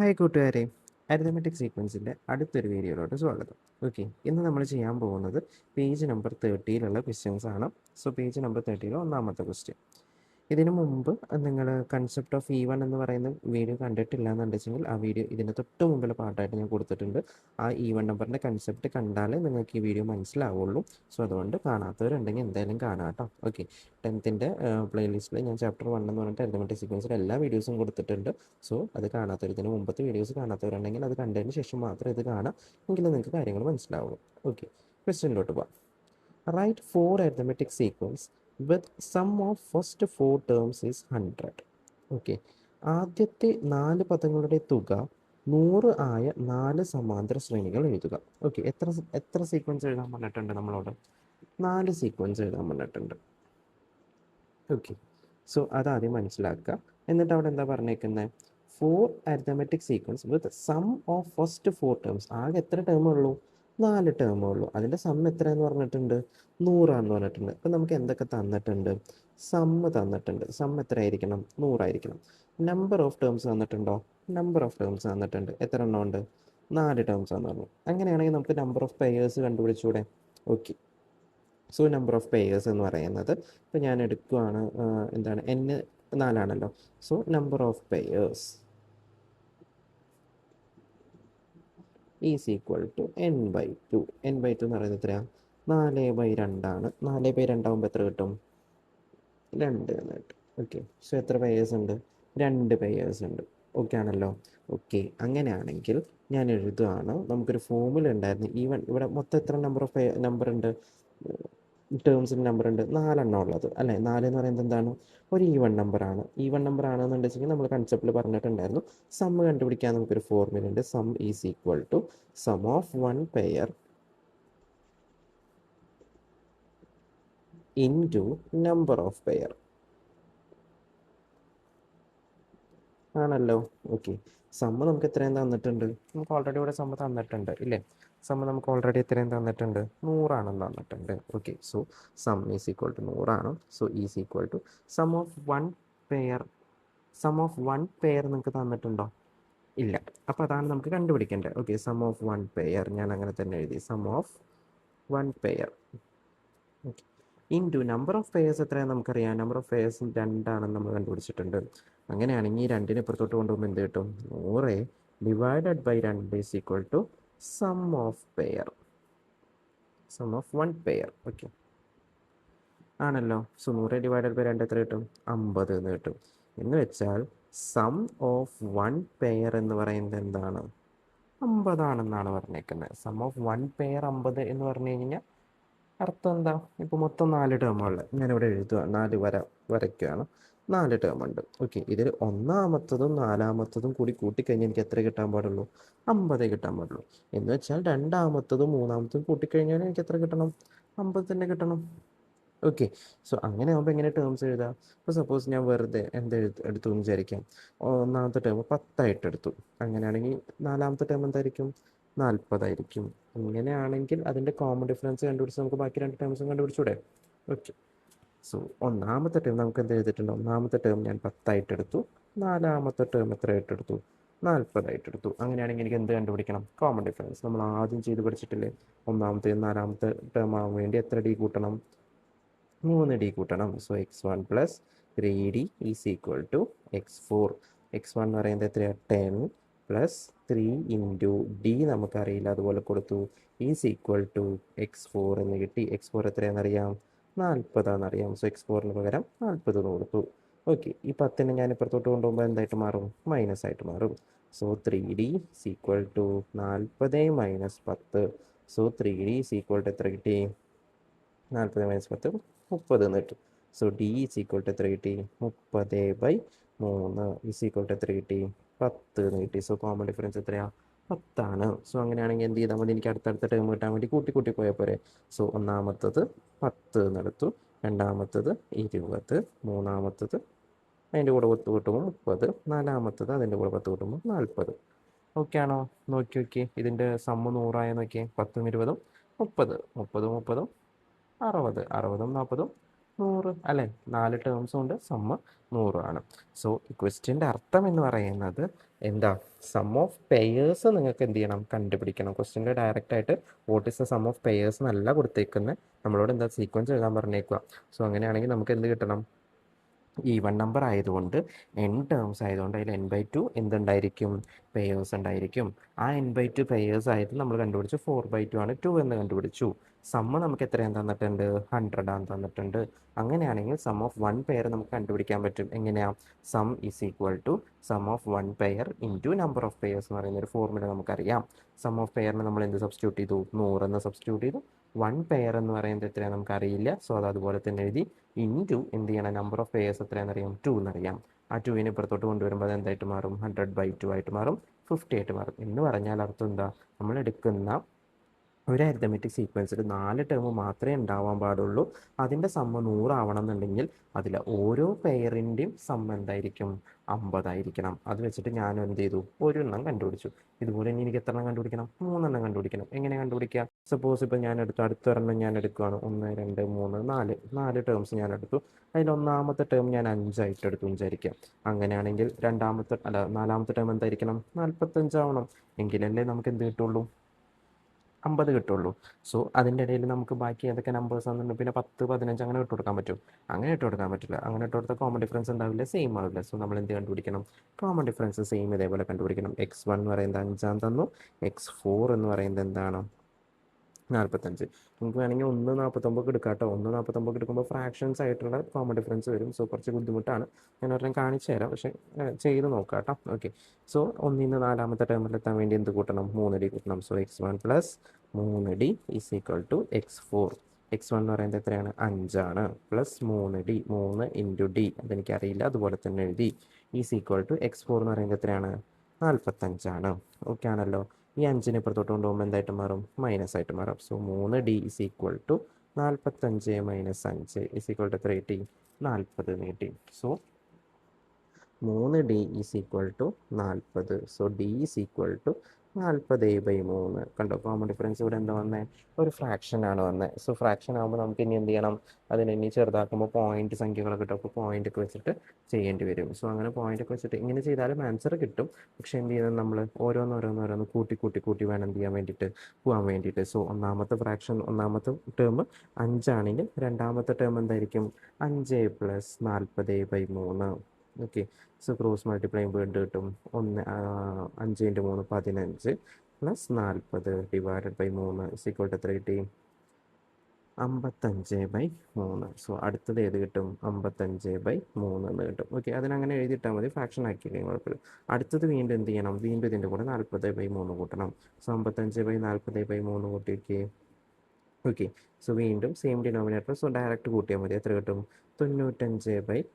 Hi കൂട്ടുകാരെ, arithmetic സീക്വൻസിൻ്റെ അടുത്തൊരു വീഡിയോയിലോട്ട് സ്വാഗതം. ഓക്കെ, ഇന്ന് നമ്മൾ ചെയ്യാൻ പോകുന്നത് പേജ് നമ്പർ 30 ക്വസ്റ്റ്യൻസ് ആണ്. സോ പേജ് നമ്പർ 30 ഒന്നാമത്തെ ക്വസ്റ്റ്യൻ. ഇതിനു മുമ്പ് നിങ്ങൾ കൺസെപ്റ്റ് ഓഫ് E1 എന്ന് പറയുന്ന വീഡിയോ കണ്ടിട്ടില്ല എന്നുണ്ടെങ്കിൽ ആ വീഡിയോ ഇതിന് തൊട്ട് മുമ്പിലെ പാർട്ടായിട്ട് ഞാൻ കൊടുത്തിട്ടുണ്ട്. ആ E1 നമ്പറിൻ്റെ കൺസെപ്റ്റ് കണ്ടാലേ നിങ്ങൾക്ക് ഈ വീഡിയോ മനസ്സിലാവുള്ളൂ. സോ അതുകൊണ്ട് കാണാത്തവരുണ്ടെങ്കിൽ എന്തായാലും കാണാം കേട്ടോ. ഓക്കെ, 10th പ്ലേലിസ്റ്റിൽ ഞാൻ ചാപ്റ്റർ 1 എന്ന് പറഞ്ഞിട്ട് അരിതമെറ്റിക് സീക്വൻസിൽ എല്ലാ വീഡിയോസും കൊടുത്തിട്ടുണ്ട്. സോ അത് കാണാത്തവർ, ഇതിന് മുമ്പത്തെ വീഡിയോസ് കാണാത്തവരുണ്ടെങ്കിൽ അത് കണ്ടതിന് ശേഷം മാത്രം ഇത് കാണാം, എങ്കിലും നിങ്ങൾക്ക് കാര്യങ്ങൾ മനസ്സിലാവുള്ളൂ. ഓക്കെ, ക്വസ്റ്റ്യനിലോട്ട് പോവാം. Right 4 arithmetic sequence with sum of first 4 terms is 100. Okay, ആദ്യത്തെ 4 പദങ്ങളുടെ തുക 100 ആയ 4 സമാന്തര ശ്രേണികൾ എഴുതുക. ഓക്കെ, എത്ര സീക്വൻസ് എഴുതാൻ പറഞ്ഞിട്ടുണ്ട് നമ്മളോട്? 4 സീക്വൻസ് എഴുതാൻ പറഞ്ഞിട്ടുണ്ട്. ഓക്കെ, സോ അതാദ്യം മനസ്സിലാക്കുക. എന്നിട്ട് അവിടെ എന്താ പറഞ്ഞേക്കുന്നത്? 4 arithmetic sequence with sum of first 4 terms. ആകെ എത്ര ടേമേ ഉള്ളൂ? 4 ടേമേ ഉള്ളൂ. അതിൻ്റെ സം എത്രയെന്ന് പറഞ്ഞിട്ടുണ്ട്? 100 പറഞ്ഞിട്ടുണ്ട്. അപ്പം നമുക്ക് എന്തൊക്കെ തന്നിട്ടുണ്ട്? സമ്മ് തന്നിട്ടുണ്ട്. സം എത്ര ആയിരിക്കണം? 100 ആയിരിക്കണം. നമ്പർ ഓഫ് ടേംസ് തന്നിട്ടുണ്ടോ? നമ്പർ ഓഫ് ടേംസ് തന്നിട്ടുണ്ട്. എത്ര എണ്ണം ഉണ്ട്? 4 ടേംസ് എന്ന് പറഞ്ഞു. അങ്ങനെയാണെങ്കിൽ നമുക്ക് നമ്പർ ഓഫ് പെയേഴ്സ് കണ്ടുപിടിച്ചൂടെ? Okay, so number of pairs എന്ന് പറയുന്നത് ഇപ്പോൾ ഞാൻ എടുക്കുകയാണ്, എന്താണ്, n 4 so number of pairs is equal to n/2. n/2 എന്ന് പറയുന്നത് എത്രയാണ്? 4/2 ആണ്. 4/2 ആകുമ്പോൾ എത്ര കിട്ടും? 2 എന്ന് കിട്ടും. ഓക്കെ, സോ എത്ര പെയേഴ്സ് ഉണ്ട്? 2 പെയേഴ്സ് ഉണ്ട്. ഓക്കെ ആണല്ലോ. ഓക്കെ, അങ്ങനെയാണെങ്കിൽ ഞാൻ എഴുതുകയാണ്. നമുക്കൊരു ഫോമുല ഉണ്ടായിരുന്നു. ഈവൻ ഇവിടെ മൊത്തം എത്ര നമ്പർ ഉണ്ട്? ടേംസിൻ്റെ നമ്പർ ഉണ്ട് 4 ഉള്ളത് അല്ലേ? 4 എന്ന് പറയുന്നത് എന്താണ്? ഒരു ഈവൺ നമ്പറാണ്. ഈവൺ നമ്പർ ആണെന്നുണ്ടെങ്കിൽ നമ്മൾ കൺസെപ്റ്റിൽ പറഞ്ഞിട്ടുണ്ടായിരുന്നു, സമ്മ് കണ്ടുപിടിക്കാൻ നമുക്കൊരു ഫോർമുല ഉണ്ട്. Sum is equal to sum of 1 pair into number of pair ആണല്ലോ. ഓക്കെ, സമ്മ് നമുക്ക് എത്രയും തന്നിട്ടുണ്ട്? നമുക്ക് ഓൾറെഡി ഇവിടെ സമ്മ് തന്നിട്ടുണ്ട് ഇല്ലേ? സമ്മ് നമുക്ക് ഓൾറെഡി എത്രയും തന്നിട്ടുണ്ട്? 100 തന്നിട്ടുണ്ട്. Okay, so sum is equal to 100. So is equal to sum of 1 pair. Sum of 1 pair നിങ്ങൾക്ക് തന്നിട്ടുണ്ടോ? ഇല്ല. അപ്പോൾ അതാണ് നമുക്ക് കണ്ടുപിടിക്കേണ്ടത്. ഓക്കെ, സം ഓഫ് 1 പെയർ ഞാൻ അങ്ങനെ തന്നെ എഴുതി. Sum of 1 pair into number of pairs എത്രയാണ് നമുക്കറിയാം. നമ്പർ ഓഫ് പെയേഴ്സ് 2 ആണെന്ന് നമ്മൾ കണ്ടുപിടിച്ചിട്ടുണ്ട്. അങ്ങനെയാണെങ്കിൽ 2നെ ഇപ്പുറത്തോട്ട് കൊണ്ടുപോകുമ്പോൾ എന്ത് കിട്ടും? 100 divided by 2 is equal to sum of pair, sum of 1 pair. Okay ആണല്ലോ. സോ 100 ഡിവൈഡഡ് ബൈ 2 എത്ര കിട്ടും? 50 എന്ന് കിട്ടും. എന്ന് വെച്ചാൽ സം ഓഫ് 1 പെയർ എന്ന് പറയുന്നത് എന്താണ്? 50 ആണെന്നാണ് പറഞ്ഞേക്കുന്നത്. സം ഓഫ് 1 പെയർ 50 എന്ന് പറഞ്ഞു കഴിഞ്ഞാൽ അർത്ഥം എന്താ? ഇപ്പോൾ മൊത്തം 4 ടേമുകൾ ഞാനിവിടെ എഴുതുക, 4 വരയ്ക്കുകയാണ്. 4 ടേം ഉണ്ട്. ഓക്കെ, ഇതിൽ ഒന്നാമത്തതും നാലാമത്തതും കൂടി കൂട്ടിക്കഴിഞ്ഞാൽ എനിക്ക് എത്ര കിട്ടാൻ പാടുള്ളൂ? 50 കിട്ടാൻ പാടുള്ളൂ. എന്ന് വെച്ചാൽ രണ്ടാമത്തതും മൂന്നാമത്തതും കൂട്ടിക്കഴിഞ്ഞാൽ എനിക്ക് എത്ര കിട്ടണം? 50 തന്നെ കിട്ടണം. ഓക്കെ, സോ അങ്ങനെ ആകുമ്പോൾ എങ്ങനെ ടേംസ് എഴുതാം? ഇപ്പോൾ സപ്പോസ് ഞാൻ വെറുതെ എടുത്തു എന്ന് വിചാരിക്കാം. ഒന്നാമത്തെ ടേം 10 എടുത്തു. അങ്ങനെയാണെങ്കിൽ നാലാമത്തെ ടേം എന്തായിരിക്കും? 40 ഇങ്ങനെയാണെങ്കിൽ അതിൻ്റെ കോമൺ ഡിഫറൻസ് കണ്ടുപിടിച്ച് നമുക്ക് ബാക്കി 2 ടേംസും കണ്ടുപിടിച്ചൂടെ? ഓക്കെ, സോ ഒന്നാമത്തെ ടേം നമുക്ക് എന്ത് എഴുതിയിട്ടുണ്ട്? ഒന്നാമത്തെ ടേം ഞാൻ 10 എടുത്തു. നാലാമത്തെ ടേം എത്ര എടുത്തു? 40 എടുത്തു. അങ്ങനെയാണെങ്കിൽ എനിക്ക് എന്ത് കണ്ടുപിടിക്കണം? Common difference. നമ്മൾ ആദ്യം ചെയ്ത് പഠിച്ചിട്ടില്ലേ? ഒന്നാമത്തെയും നാലാമത്തെ ടേം ആവാൻ വേണ്ടി എത്ര ഡി കൂട്ടണം? 3D കൂട്ടണം. So x1 plus 3D is equal to x4. x1 എന്ന് പറയുന്നത് എത്രയാണ്? 10 പ്ലസ് 3 ഇൻറ്റു ഡി നമുക്കറിയില്ല, അതുപോലെ കൊടുത്തു. ഈസ് ഈക്വൽ ടു x4 എന്ന് കിട്ടി. x4 എത്രയാണെന്നറിയാം? 40 ആണെന്നറിയാം. സോ x4ന് പകരം 40 എന്ന് കൊടുത്തു. ഓക്കെ, ഈ 10നെ ഞാൻ ഇപ്പുറത്തോട്ട് കൊണ്ടുപോകുമ്പോൾ എന്തായിട്ട് മാറും? മൈനസ് ആയിട്ട് മാറും. So 3D is equal to 40 minus 10. So 3D is equal to എത്ര കിട്ടി? 40 മൈനസ് 10 30 എന്ന് കിട്ടും. So D is equal to എത്ര കിട്ടി? 30/3 ഈസ് ഈക്വൽ ടു എത്ര കിട്ടി? 10 എന്ന് കിട്ടി. സോ കോമൺ ഡിഫറൻസ് എത്രയാണ്? 10 ആണ്. സോ അങ്ങനെയാണെങ്കിൽ എന്ത് ചെയ്താൽ മതി? എനിക്ക് അടുത്തടുത്ത ടേം കിട്ടാൻ വേണ്ടി കൂട്ടി കൂട്ടി പോയാൽ പോരെ? സോ ഒന്നാമത്തത് 10 എന്നെടുത്തു, രണ്ടാമത്തത് 20, മൂന്നാമത്തത് അതിൻ്റെ കൂടെ 10 കൂട്ടുമ്പോൾ 30, നാലാമത്തത് അതിൻ്റെ കൂടെ 10 കൂട്ടുമ്പോൾ 40. ഓക്കെ ആണോ? നോക്കി നോക്കി, ഇതിൻ്റെ സമ്മ് 100 നോക്കിയേ. 10ഉം 20ഉം 30, 30ഉം 30ഉം 60, 60ഉം 40ഉം 100 അല്ലേ? 4 ടേംസും ഉണ്ട്, സമ്മ് 100 ആണ്. സോ ഈ ക്വസ്റ്റ്യൻ്റെ അർത്ഥം എന്ന് പറയുന്നത് എന്താ? സം ഓഫ് പെയേഴ്സ് നിങ്ങൾക്ക് എന്ത് ചെയ്യണം, കണ്ടുപിടിക്കണം. ക്വസ്റ്റ്യനിൽ ഡയറക്റ്റ് ആയിട്ട് what is the sum of pairs എന്നല്ല കൊടുത്തേക്കുന്നത്, നമ്മളോട് എന്താ സീക്വൻസ് എഴുതാൻ പറഞ്ഞേക്കുക. സോ അങ്ങനെയാണെങ്കിൽ നമുക്ക് എന്ത് കിട്ടണം, ഈവൺ നമ്പർ ആയതുകൊണ്ട് n ടേംസ് ആയതുകൊണ്ട് അതിൽ n/2 എന്തുണ്ടായിരിക്കും, പെയേഴ്സ് ഉണ്ടായിരിക്കും. ആ n/2 പെയേഴ്സ് ആയിട്ട് നമ്മൾ കണ്ടുപിടിച്ചു 4/2 ആണ് 2 എന്ന് കണ്ടുപിടിച്ചു. സമ്മ് നമുക്ക് എത്രയാണ് തന്നിട്ടുണ്ട്, 100 ആണ് തന്നിട്ടുണ്ട്. അങ്ങനെയാണെങ്കിൽ സം ഓഫ് വൺ പെയർ നമുക്ക് കണ്ടുപിടിക്കാൻ പറ്റും. എങ്ങനെയാ, sum is equal to sum of one pair into number of pairs എന്ന് പറയുന്ന ഒരു ഫോർമുല നമുക്കറിയാം. സം ഓഫ് പെയറിന് നമ്മൾ എന്ത് സബ്സ്റ്റിറ്റ്യൂട്ട് ചെയ്തു, 100 എന്ന് സബ്സ്റ്റിറ്റ്യൂട്ട് ചെയ്തു. വൺ പെയർ എന്ന് പറയുന്നത് എത്രയാണ് നമുക്കറിയില്ല, സോ അത് അതുപോലെ തന്നെ എഴുതി. ഇൻറ്റു എന്ത് ചെയ്യണം, നമ്പർ ഓഫ് പെയേഴ്സ് എത്രയാണെന്നറിയാം, 2 എന്നറിയാം. ആ 2 ഇപ്പുറത്തോട്ട് കൊണ്ടുവരുമ്പോൾ അത് എന്തായിട്ട് മാറും, 100/2 ആയിട്ട് മാറും, 50 ആയിട്ട് മാറും. എന്ന് പറഞ്ഞാൽ അർത്ഥം എന്താ, നമ്മൾ എടുക്കുന്ന ഒരു അരിത്തമെറ്റിക് സീക്വൻസിൽ 4 ടേം മാത്രമേ ഉണ്ടാവാൻ പാടുള്ളൂ. അതിൻ്റെ സമ്മ് 100 ആവണം എന്നുണ്ടെങ്കിൽ അതിൽ ഓരോ പെയറിൻ്റെയും സമ്മ് എന്തായിരിക്കും, 50 ആയിരിക്കണം. അത് വെച്ചിട്ട് ഞാൻ എന്ത് ചെയ്തു, ഒരെണ്ണം കണ്ടുപിടിച്ചു. ഇതുപോലെ ഇനി എനിക്ക് എത്ര എണ്ണം കണ്ടുപിടിക്കണം, 3 കണ്ടുപിടിക്കണം. എങ്ങനെ കണ്ടുപിടിക്കുക, സപ്പോസ് ഇപ്പോൾ ഞാൻ എടുത്തു, അടുത്തൊരെണ്ണം ഞാൻ എടുക്കുകയാണ്, 1 2 3 4 ടേംസ് ഞാൻ എടുത്തു. അതിൽ ഒന്നാമത്തെ ടേം ഞാൻ 5 ആയിട്ട് എടുത്തു വിചാരിക്കാം. അങ്ങനെയാണെങ്കിൽ നാലാമത്തെ ടേം എന്തായിരിക്കണം, 45 ആവണം. എങ്കിലല്ലേ നമുക്ക് എന്ത് കിട്ടുള്ളൂ, 50 കിട്ടുള്ളൂ. സോ അതിൻ്റെ ഇടയിൽ നമുക്ക് ബാക്കി ഏതൊക്കെ നമ്പേഴ്സ് ആണെന്നുണ്ട്, പിന്നെ 10 15 അങ്ങനെ ഇട്ട് കൊടുക്കാൻ പറ്റും. അങ്ങനെ ഇട്ട് കൊടുക്കാൻ പറ്റില്ല. അങ്ങനെ ഇട്ട് കൊടുത്താൽ കോമൺ ഡിഫറൻസ് ഉണ്ടാവില്ല, സെയിം ആവില്ല. സോ നമ്മൾ എന്ത് കണ്ടുപിടിക്കണം, കോമൺ ഡിഫറൻസ് സെയിം ഇതേപോലെ കണ്ടുപിടിക്കണം. x1 എന്ന് പറയുന്നത് 5 തന്നു, x4 എന്ന് പറയുന്നത് എന്താണ്, 45. നമുക്ക് വേണമെങ്കിൽ 1 49 എടുക്കാം കേട്ടോ. 1 49 എടുക്കുമ്പോൾ ഫ്രാക്ഷൻസ് ആയിട്ടുള്ള കോമൺ ഡിഫറൻസ് വരും. സോ കുറച്ച് ബുദ്ധിമുട്ടാണ്, ഞാൻ ഒരെണ്ണം കാണിച്ചു തരാം, പക്ഷേ ചെയ്ത് നോക്കാം കേട്ടോ. ഓക്കെ, സോ 1 നിന്ന് നാലാമത്തെ ടേമിലെത്താൻ വേണ്ടി എന്ത് കൂട്ടണം, 3d കൂട്ടണം. So x1 plus 3d is equal to x4. x1 എന്ന് പറയുന്നത് എത്രയാണ്, 5 ആണ്, പ്ലസ് 3d, 3 ഇൻറ്റു d അതെനിക്കറിയില്ല, അതുപോലെ തന്നെ എഴുതി, ഈസ് ഈക്വൽ ടു x4 എന്ന് പറയുന്നത് എത്രയാണ്, 45 ആണ്. ഓക്കെ ആണല്ലോ. ഈ 5 ഇപ്പുറത്തോട്ട് കൊണ്ടുപോകുമ്പോൾ എന്തായിട്ട് മാറും, മൈനസ് ആയിട്ട് മാറും. So 3d is equal to 45 minus 5 is equal to 30, 40 നീട്ടി. So 3d is equal to 40. So d is equal to 40/3. കണ്ടോ, കോമൺ ഡിഫറൻസ് ഇവിടെ എന്താ വന്നത്, ഒരു ഫ്രാക്ഷൻ ആണ് വന്നത്. സോ ഫ്രാക്ഷൻ ആകുമ്പോൾ നമുക്ക് ഇനി എന്ത് ചെയ്യണം, അതിനെ ഇനി ചെറുതാക്കുമ്പോൾ പോയിന്റ് സംഖ്യകളൊക്കെ കിട്ടും. അപ്പോൾ പോയിന്റ് ഒക്കെ വെച്ചിട്ട് ചെയ്യേണ്ടി വരും. സോ അങ്ങനെ പോയിന്റ് ഒക്കെ വെച്ചിട്ട് ഇങ്ങനെ ചെയ്താലും ആൻസർ കിട്ടും. പക്ഷെ എന്ത് ചെയ്യുന്നത്, നമ്മൾ ഓരോന്നോരോന്നോരോന്ന് കൂട്ടി കൂട്ടി കൂട്ടി വേണം എന്ത് ചെയ്യാൻ വേണ്ടിയിട്ട്, പോകാൻ വേണ്ടിയിട്ട്. സോ ഒന്നാമത്തെ ടേം 5 ആണെങ്കിൽ രണ്ടാമത്തെ ടേം എന്തായിരിക്കും, 5 plus 40/3. Okay, so cross multiply ചെയ്യുമ്പോൾ എന്ത് കിട്ടും, 5 × 3 15 plus 40 divided by 3 is equal to എത്ര കിട്ടി, 55/3. സോ അടുത്തത് ഏത് കിട്ടും, 55/3 എന്ന് കിട്ടും. ഓക്കെ, അതിനങ്ങനെ എഴുതിയിട്ടാൽ മതി, ഫ്രാക്ഷൻ ആക്കിയില്ലെങ്കിൽ കുഴപ്പമില്ല. അടുത്തത് വീണ്ടും എന്ത് ചെയ്യണം, വീണ്ടും ഇതിൻ്റെ കൂടെ 40/3 കൂട്ടണം. സോ 55/40/3 കൂട്ടിയൊക്കെ. ഓക്കെ, സോ വീണ്ടും സെയിം ഡിനോമിനേറ്റർ, സോ ഡയറക്റ്റ് കൂട്ടിയാൽ മതി. എത്ര കിട്ടും, 95/3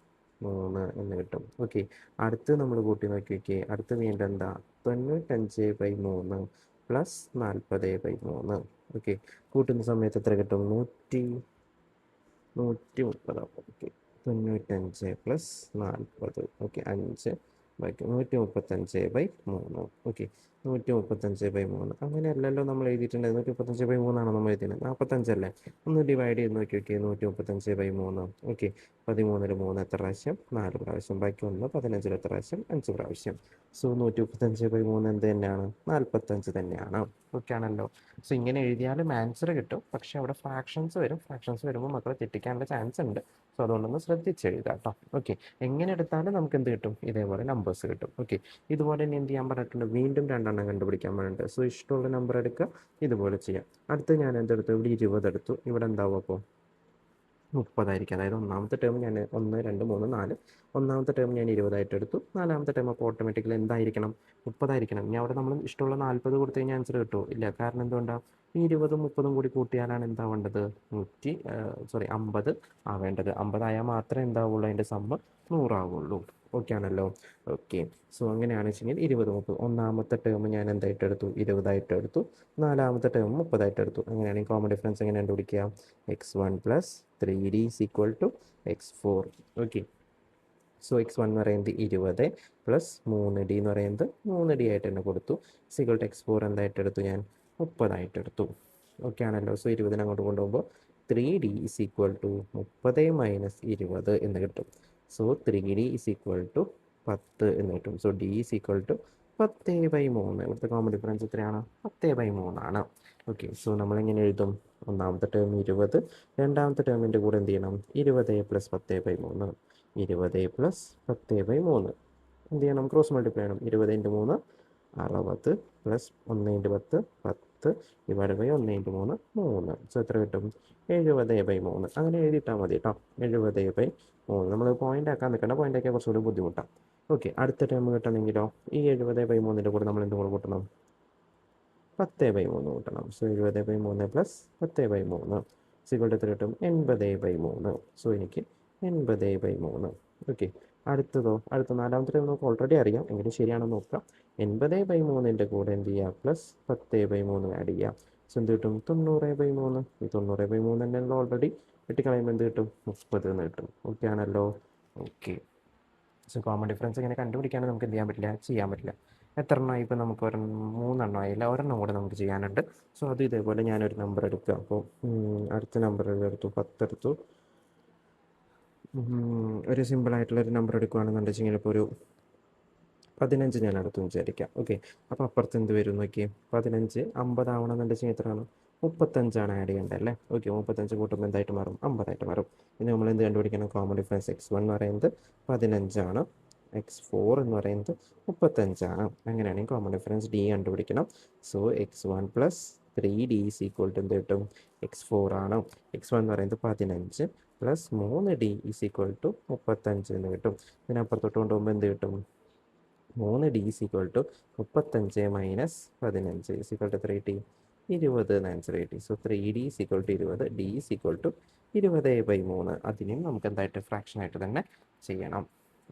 എന്ന് കിട്ടും. ഓക്കെ, അടുത്ത് നമ്മൾ കൂട്ടി നോക്കി. അടുത്ത് വീണ്ടും എന്താ, 95/3 പ്ലസ് 40/3. ഓക്കെ, കൂട്ടുന്ന സമയത്ത് എത്ര കിട്ടും, 130. Okay, 95 plus 40. ഓക്കെ, 135/3. ഓക്കെ, 135/3. അങ്ങനെയല്ലല്ലോ നമ്മൾ എഴുതിയിട്ടുണ്ട്, 135/3 ആണോ നമ്മൾ എഴുതിയത്, 45 അല്ലേ. ഒന്ന് ഡിവൈഡ് ചെയ്ത് നോക്കി 135/3. ഓക്കെ, 13 3 എത്ര പ്രാവശ്യം, 4 പ്രാവശ്യം. ബാക്കി 1 15 എത്ര പ്രാവശ്യം, 5 പ്രാവശ്യം. സോ 135/3 എന്ത് തന്നെയാണ്, 45 തന്നെയാണ്. ഓക്കെ ആണല്ലോ. സോ ഇങ്ങനെ എഴുതിയാലും ആൻസർ കിട്ടും, പക്ഷേ അവിടെ ഫ്രാക്ഷൻസ് വരും. ഫ്രാക്ഷൻസ് വരുമ്പോൾ മക്കളെ തെറ്റിക്കാനുള്ള ചാൻസ് ഉണ്ട്. സോ അതുകൊണ്ടൊന്ന് ശ്രദ്ധിച്ച് എഴുതാം കേട്ടോ. ഓക്കെ, എങ്ങനെ എടുത്താലും നമുക്ക് എന്ത് കിട്ടും, ഇതേപോലെ നമ്പേഴ്സ് കിട്ടും. ഓക്കെ, ഇതുപോലെ തന്നെ എന്ത് ചെയ്യാൻ പറഞ്ഞിട്ടുണ്ട്, വീണ്ടും 2 കണ്ടുപിടിക്കാൻ പറഞ്ഞിട്ടുണ്ട്. സോ ഇഷ്ടമുള്ള നമ്പർ എടുക്കുക, ഇതുപോലെ ചെയ്യാം. അടുത്ത് ഞാൻ എന്തെടുത്തു, ഇവിടെ 20 എടുത്തു. ഇവിടെ എന്താവും അപ്പോൾ, 30 ആയിരിക്കും. അതായത് ഒന്നാമത്തെ ടേം ഞാൻ 1 2 3 4, ഒന്നാമത്തെ ടേം ഞാൻ 20 ആയിട്ട് എടുത്തു. നാലാമത്തെ ടേം അപ്പോൾ ഓട്ടോമാറ്റിക്കലി എന്തായിരിക്കണം, 30 ആയിരിക്കണം. ഇനി അവിടെ നമ്മൾ ഇഷ്ടമുള്ള 40 കൊടുത്തു കഴിഞ്ഞാൽ ആൻസർ കിട്ടുമോ, ഇല്ല. കാരണം എന്തുകൊണ്ടാണ്, ഈ 20ഉം 30ഉം കൂടി കൂട്ടിയാലാണ് എന്താവേണ്ടത്, 50 ആവേണ്ടത്. 50 ആയാൽ മാത്രമേ എന്താവുള്ളൂ, അതിൻ്റെ സമ്മ് 100 ആവുള്ളൂ. ഓക്കെ ആണല്ലോ. ഓക്കെ, സോ അങ്ങനെയാണെന്ന് വെച്ചെങ്കിൽ 20 30, ഒന്നാമത്തെ ടേം ഞാൻ എന്തായിട്ട് എടുത്തു, 20 ആയിട്ട് എടുത്തു. നാലാമത്തെ ടേം 30 ആയിട്ട് എടുത്തു. അങ്ങനെയാണെങ്കിൽ കോമൺ ഡിഫറൻസ് എങ്ങനെ കണ്ടുപിടിക്കുക, x1 plus 3d is equal to x4. Okay, so x1 എന്ന് പറയുന്നത് 20 പ്ലസ് 3d എന്ന് പറയുന്നത് 3d ആയിട്ട് തന്നെ കൊടുത്തു. ഈക്വൽ ടു x4 എന്തായിട്ട് എടുത്തു, ഞാൻ 30 ആയിട്ട് എടുത്തു. ഓക്കെ ആണല്ലോ. സോ 20 അങ്ങോട്ട് കൊണ്ടുപോകുമ്പോൾ 3d is equal to 30 minus 20 എന്ന് കിട്ടും. So 3d is equal to 10 എന്ന് കിട്ടും. So d is equal to 10/3. ഇവിടുത്തെ കോമൺ ഡിഫറൻസ് എത്രയാണ്? 10/3 ഓക്കെ. സോ നമ്മളിങ്ങനെ എഴുതും, ഒന്നാമത്തെ ടേം 20, രണ്ടാമത്തെ ടേമിൻ്റെ കൂടെ എന്ത് ചെയ്യണം? 20 + 10/3. 20 + 10/3 എന്ത് ചെയ്യണം? ക്രോസ് മൾട്ടിപ്ലൈ ചെയ്യണം. 20 × 3 60 + 1 × 10 10 ഡിവൈഡ് ബൈ 1 × 3 3. സോ എത്ര കിട്ടും? 70/3. അങ്ങനെ എഴുതിയിട്ടാൽ മതി കേട്ടോ. 70/3. നമ്മൾ പോയിന്റ് ആക്കാൻ നിൽക്കേണ്ട, പോയിന്റ് ആക്കിയാൽ കുറച്ചുകൂടി ബുദ്ധിമുട്ടാണ്. ഓക്കെ. അടുത്ത ടേം കിട്ടണമെങ്കിലോ ഈ 70/3 കൂടെ നമ്മൾ എന്തും കൂടെ കൂട്ടണം? 10/3 കൂട്ടണം. സോ 70/3 + 10/3 എത്ര കിട്ടും? 80/3. സോ എനിക്ക് 80/3. ഓക്കെ. അടുത്ത നാലാമത്തെ ടൈം നമുക്ക് ഓൾറെഡി അറിയാം, എങ്കിലും ശരിയാണെന്ന് നോക്കാം. 80/3 കൂടെ എന്ത് ചെയ്യുക? പ്ലസ് 10/3 ആഡ് ചെയ്യുക. സോ എന്ത് കിട്ടും? 90/3. ഈ 90/3 തന്നെ ഓൾറെഡി വെട്ടിക്കളയുമ്പോൾ എന്ത് കിട്ടും? 30 എന്ന് കിട്ടും. ഓക്കെ ആണല്ലോ? ഓക്കെ. സോ കോമൺ ഡിഫറൻസ് ഇങ്ങനെ കണ്ടുപിടിക്കാണ്ട് നമുക്ക് എന്ത് ചെയ്യാൻ പറ്റില്ല? ചെയ്യാൻ പറ്റില്ല. എത്ര എണ്ണമായി? ഇപ്പോൾ നമുക്ക് 3 ആയില്ല, ഒരെണ്ണം കൂടെ നമുക്ക് ചെയ്യാനുണ്ട്. സോ അത് ഇതേപോലെ ഞാനൊരു നമ്പർ എടുക്കുക. അപ്പോൾ അടുത്ത നമ്പർ എടുത്തു, 10 എടുത്തു. ഒരു സിമ്പിളായിട്ടുള്ളൊരു നമ്പർ എടുക്കുകയാണെന്നുണ്ടെങ്കിൽ ഇപ്പോൾ ഒരു 15 ഞാൻ അടുത്തെന്ന് വിചാരിക്കാം. ഓക്കെ. അപ്പോൾ അപ്പുറത്ത് എന്ത് വരും നോക്കിയേ? 15 50 ആവണമെന്നുണ്ടെങ്കിൽ എത്രയാണ്? 35 ആഡ് ചെയ്യേണ്ടത് അല്ലേ? ഓക്കെ. 35 കൂട്ടുമ്പോൾ എന്തായിട്ട് മാറും? 50 മാറും. ഇനി നമ്മൾ എന്ത് കണ്ടുപിടിക്കണം? കോമൺ ഡിഫറൻസ് x1 എന്ന് പറയുന്നത് 15, x4 എന്ന് പറയുന്നത് 35. അങ്ങനെയാണെങ്കിൽ കോമൺ ഡിഫറൻസ് d കണ്ടുപിടിക്കണം. സോ x1 + 3d = എന്ത് കിട്ടും? x4 ആണ്. x1 എന്ന് പറയുന്നത് 15 + 3d = 35 എന്ന് കിട്ടും. ഇതിനപ്പുറത്തോട്ട് കൊണ്ടുപോകുമ്പോൾ എന്ത് കിട്ടും? 3d = 35 - 15 എത്ര കിട്ടി? 20 എന്ന് ആൻസർ കിട്ടി. So 3d = 20, d = 20/3. അതിനും നമുക്ക് എന്തായിട്ട് ഫ്രാക്ഷൻ ആയിട്ട് തന്നെ ചെയ്യണം.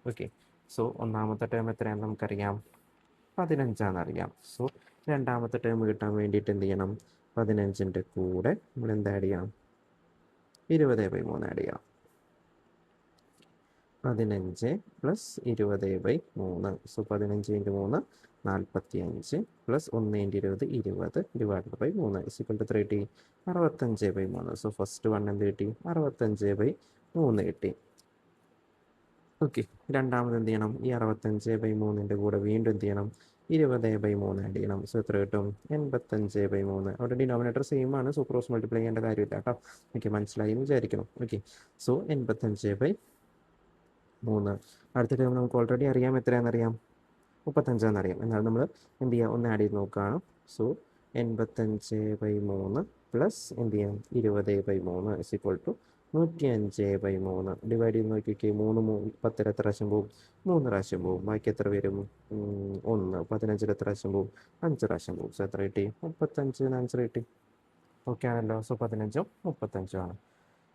ഓക്കെ. സോ ഒന്നാമത്തെ ടേം എത്രയാണെന്ന് നമുക്കറിയാം? 15 അറിയാം. സോ രണ്ടാമത്തെ ടേം കിട്ടാൻ വേണ്ടിയിട്ട് എന്ത് ചെയ്യണം? 15ൻ്റെ കൂടെ നമ്മൾ എന്ത് ആഡ് ചെയ്യണം? 20/3 ആഡ് ചെയ്യണം. 15 + 20/3. സോ 15 × 3 45 + 1 × 20 20 ഡിവൈഡ് ബൈ 3 എത്ര കിട്ടി? 65/3. സോ ഫസ്റ്റ് വൺ എന്ത് കിട്ടി? 65/3 കിട്ടി. ഓക്കെ. രണ്ടാമത് എന്ത് ചെയ്യണം? ഈ 65/3ൻ്റെ കൂടെ വീണ്ടും എന്ത് ചെയ്യണം? 20/3 ആഡ് ചെയ്യണം. സോ എത്ര കിട്ടും? 85/3. അവിടെ ഡിനോമിനേറ്റർ സെയിം ആണ്. സോ ക്രോസ് മൾട്ടിപ്ലൈ ചെയ്യേണ്ട കാര്യമില്ല കേട്ടോ. ഓക്കെ, മനസ്സിലായി എന്ന് വിചാരിക്കണം. ഓക്കെ. സോ 85/3. അടുത്ത ടേം നമുക്ക് ഓൾറെഡി അറിയാം, എത്രയാണെന്നറിയാം? 35 എന്നാൽ നമ്മൾ എന്ത് ചെയ്യുക? ഒന്ന് ആഡ് ചെയ്ത് നോക്കുകയാണ്. സോ 85/3 പ്ലസ് എന്ത് ചെയ്യാം? 20/3 = 105/3. ഡിവൈഡ് ചെയ്ത് നോക്കിയൊക്കെ 3 10 എത്ര പ്രാവശ്യം പോവും? 3 പ്രാവശ്യം പോവും. ബാക്കി എത്ര വരും? 1. 15 എത്ര പ്രാവശ്യം പോവും? 5 പ്രാവശ്യം പോവും. സോ എത്ര കിട്ടി? 35 ആൻസർ കിട്ടി. ഓക്കെ ആണല്ലോ? സോ 15ഉം 35ഉം ആണ്.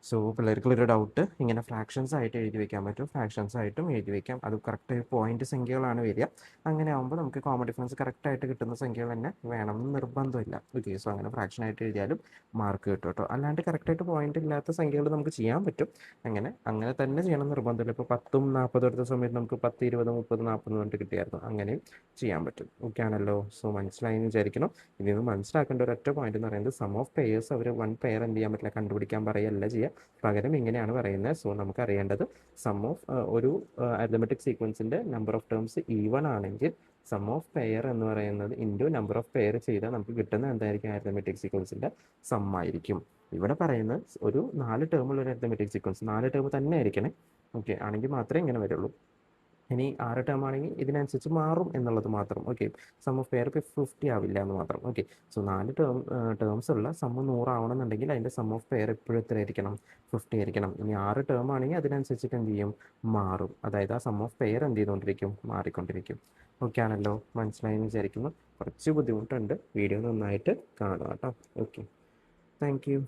സോ പിള്ളേർക്കുള്ളൊരു ഡൗട്ട്, ഇങ്ങനെ ഫ്രാക്ഷൻസ് ആയിട്ട് എഴുതി വെക്കാൻ പറ്റും, ഫ്രാക്ഷൻസ് ആയിട്ടും എഴുതി വെക്കാം. അത് കറക്റ്റ് പോയിന്റ് സംഖ്യകളാണ് വരിക. അങ്ങനെ ആകുമ്പോൾ നമുക്ക് കോമൺ ഡിഫറൻസ് കറക്റ്റായിട്ട് കിട്ടുന്ന സംഖ്യകൾ തന്നെ വേണമെന്ന് നിർബന്ധമില്ല. ഓക്കെ. സോ അങ്ങനെ ഫ്രാക്ഷൻ ആയിട്ട് എഴുതിയാലും മാർക്ക് കിട്ടും കേട്ടോ. അല്ലാണ്ട് കറക്റ്റായിട്ട് പോയിന്റ് ഇല്ലാത്ത സംഖ്യകൾ നമുക്ക് ചെയ്യാൻ പറ്റും. അങ്ങനെ തന്നെ ചെയ്യണം നിർബന്ധമില്ല. ഇപ്പോൾ 10ഉം 40ഉം എടുത്ത സമയത്ത് നമുക്ക് 10 20 30 40 എന്ന് പറഞ്ഞിട്ട് കിട്ടിയായിരുന്നു. അങ്ങനെയും ചെയ്യാൻ പറ്റും. ഓക്കെ ആണല്ലോ? സോ മനസ്സിലായി എന്ന് വിചാരിക്കണം. ഇതിൽ നിന്ന് മനസ്സിലാക്കേണ്ട ഒരൊറ്റ പോയിന്റ് എന്ന് പറയുന്നത് സം ഓഫ് പെയേഴ്സ് അവർ വൺ പെയർ എന്ത് ചെയ്യാൻ പറ്റില്ല? കണ്ടുപിടിക്കാൻ പറയല്ല ചെയ്യുക, പകരം ഇങ്ങനെയാണ് പറയുന്നത്. സോ നമുക്ക് അറിയേണ്ടത് സം ഓഫ് ഒരു അരിത്മെറ്റിക് സീക്വൻസിൻ്റെ നമ്പർ ഓഫ് ടേംസ് ഈവൺ ആണെങ്കിൽ സം ഓഫ് പെയർ എന്ന് പറയുന്നത് ഇൻറ്റു നമ്പർ ഓഫ് പെയർ ചെയ്താൽ നമുക്ക് കിട്ടുന്ന എന്തായിരിക്കും? അരിത്മെറ്റിക് സീക്വൻസിൻ്റെ സം ആയിരിക്കും. ഇവിടെ പറയുന്നത് ഒരു 4 ടേമുള്ള ഒരു അരിത്മെറ്റിക് സീക്വൻസ് 4 ടേം തന്നെ ആയിരിക്കണേ. ഓക്കെ ആണെങ്കിൽ മാത്രമേ ഇങ്ങനെ വരുള്ളൂ. ഇനി 6 ടേം ആണെങ്കിൽ ഇതിനനുസരിച്ച് മാറും എന്നുള്ളത് മാത്രം. ഓക്കെ. സം ഓഫ് പെയർ 50 ആവില്ല എന്ന് മാത്രം. ഓക്കെ. സോ 4 ടേംസ് ഉള്ള സം 100 ആവണമെന്നുണ്ടെങ്കിൽ അതിൻ്റെ സം ഓഫ് പെയർ എപ്പോഴും എത്ര ആയിരിക്കണം? 50 ആയിരിക്കണം. ഇനി 6 ടേം ആണെങ്കിൽ അതിനനുസരിച്ചിട്ട് എന്ത് ചെയ്യും? മാറും. അതായത് ആ സം ഓഫ് പെയർ എന്ത് ചെയ്തുകൊണ്ടിരിക്കും? മാറിക്കൊണ്ടിരിക്കും. ഓക്കെ ആണല്ലോ? മനസ്സിലായി എന്ന് വിചാരിക്കുന്നു. കുറച്ച് ബുദ്ധിമുട്ടുണ്ട്. വീഡിയോ നന്നായിട്ട് കാണുക കേട്ടോ. ഓക്കെ. Thank you.